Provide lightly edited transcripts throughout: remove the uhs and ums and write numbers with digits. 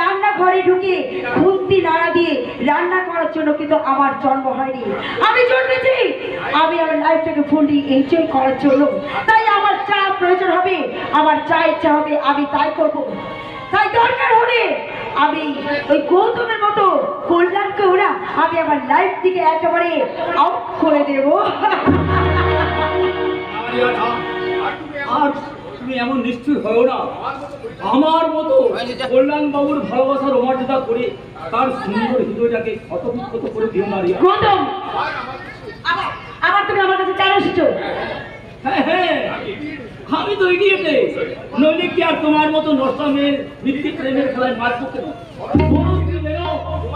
রান্নাঘরে ঢুকে খুন্তি নাড়া দিয়ে রান্না করার জন্য কিন্তু আমার জন্ম হয়নি। আমি জন্মেছি আমি আমার লাইফটাকে ফুললি এনজয় করার জন্য। তাই আমার যা প্রয়োজন হবে, আমার যা ইচ্ছা হবে আমি তাই করব। তাই দরকার হলে আমি ওই গৌতমের মতো কল্যাণকে ওরা আমি আমার লাইফ থেকে একেবারে আউট করে দেব। আর তুমি এমন নিশ্চয় হও না। আমার মতো কল্যাণ বাবুর ভালোবাসার অমর্যাদা করে তার সুন্দর হৃদয়টাকে ক্ষতবিক্ষত করে দিও না রিয়া। গৌতম, আবার তুমি আমার কাছে কেন এসেছো? হ্যাঁ হ্যাঁ, আমি তো এগিয়েছে নইলে কি আর তোমার মতো নষ্টামের ভিত্তিক প্রেমের খেলায় মারবো কেন?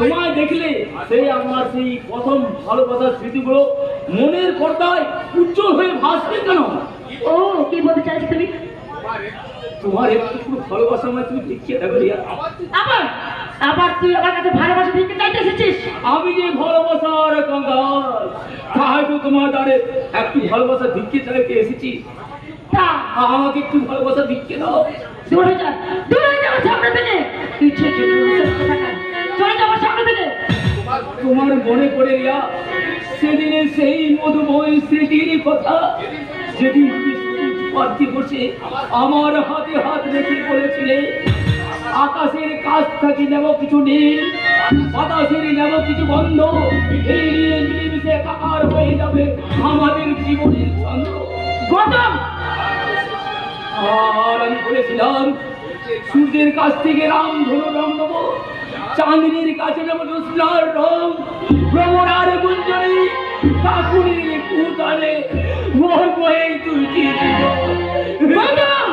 তোমায় দেখলে সেই আমার সেই প্রথম ভালোবাসার স্মৃতিগুলো মনের পর্দায় উজ্জ্বল হয়ে ভাসবে কেন? ও কি বলতে চাইছো তুমি? তোমার একটু ভালোবাসা মানে তুমি দেখিয়ে দেবে রিয়া। আবার আবার তুই আমার কাছে ভালোবাসা দিতে চাইতে এসেছিস? আমি যে ভালোবাসার কঙ্গাল, তাই তো তোমার দ্বারে একটু ভালোবাসা ভিক্ষে চাইতে এসেছি। তা আমাকে একটু ভালোবাসা ভিক্ষে দাও। দূরে যা, দূরে যা আমার সামনে থেকে। তুই চলে যা আমার সামনে থেকে। তোমার মনে পড়ে রিয়া সেদিনে সেই মধুময় স্মৃতির কথা, যেদিন পার্থি বসে আমার হাতে হাত রেখে বলেছিলে আকাশের কাছ থেকে নেব কিছু নীল, বাতাসের নেব কিছু গন্ধ, এই নিয়ে মিলেমিশে একাকার হয়ে যাবে আমাদের জীবনের ছন্দ। গৌতম, আর আমি বলেছিলাম সূর্যের কাছ থেকে রামধনু রং নেব, চাঁদনির কাছে নেব জ্যোৎস্নার রং, ভ্রমণার গুঞ্জনে কাকুরির কুতালে মোর বয়ে দুইটি গৌতম,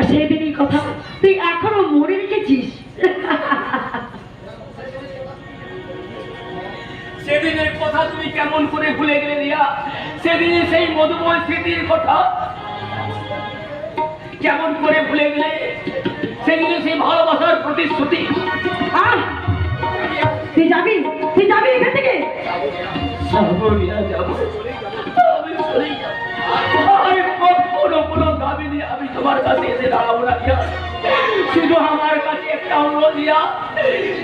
সেদিনই কথা তুই এখনো মনে রেখেছিস? সেদিনের কথা তুমি কেমন করে ভুলে গেলে রিয়া? সেদিনে সেই মধুময় স্মৃতির কথা কেমন করে ভুলে গেলে? সেদিনে সেই ভালোবাসার প্রতিশ্রুতি। তুই যাবি, তুই যাবি এখান থেকে? যাবো রিয়া, যাবো। আমি চলে যাবো। আমি কখনো কোনো দাবি নিয়ে আমি তোমার কাছে এসে দাঁড়াবো না রিয়া। শুধু আমার কাছে একটা অনুরোধ রিয়া,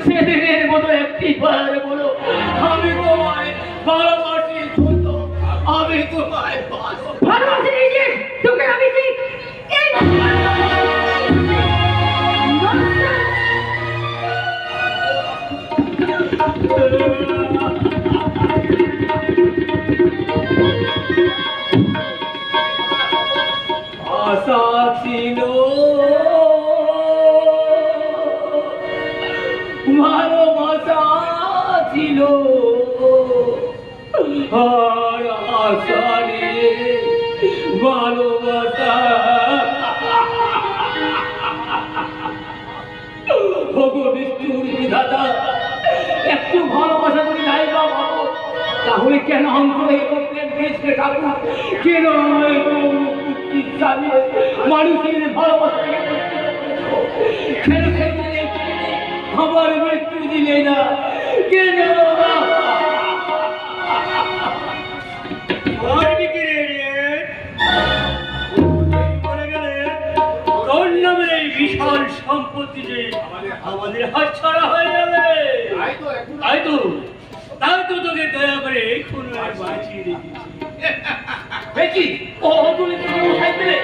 সেদিনের মতো একটি বার বলো আমি তোমায় ভালোবাসি। আমি তোমায় ভালোবাসি নিজে তোকে আমি ঠিক এই আশা ছিল ভালোবাসা ছিল আর আশা নিয়ে ভালোবাসা। নিষ্ঠুর বিধাতা, একটু ভালোবাসা করে নাই বা ভালো, তাহলে কেন অন্তরে দেশকে ঠাকুর কেন মানুষের ভালোবাসা কেন আমার মৃত্যু দিলে না কেন? তোর নামের এই বিশাল সম্পত্তি যে আমাদের হাত ছাড়া হয়ে যাবে, তাই তো তোকে দয়া করে কোনো বাঁচিয়ে রেখেছি। ও তুমি কোথায় পেলে?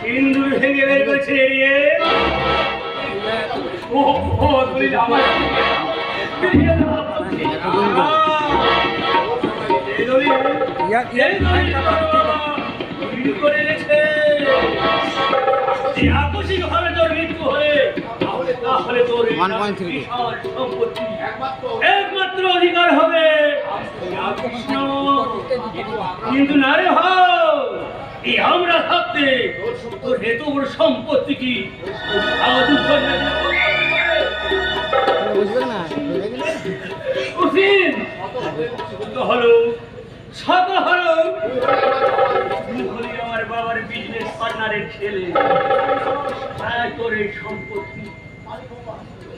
সিন্দুর ভেঙে বের করছে এড়িয়ে। আকস্মিক ভাবে তোর মৃত্যু হয়ে তাহলে তোর একমাত্র অধিকার হবে কিন্তু না রে ভাই, আমরা থাকতে তোর এত বড় সম্পত্তি কি হলো শত হলো আমার বাবার বিজনেস পার্টনারের ছেলে। তোর এই সম্পত্তি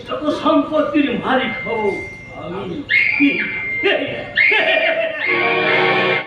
যত সম্পত্তির মালিক হব আমি।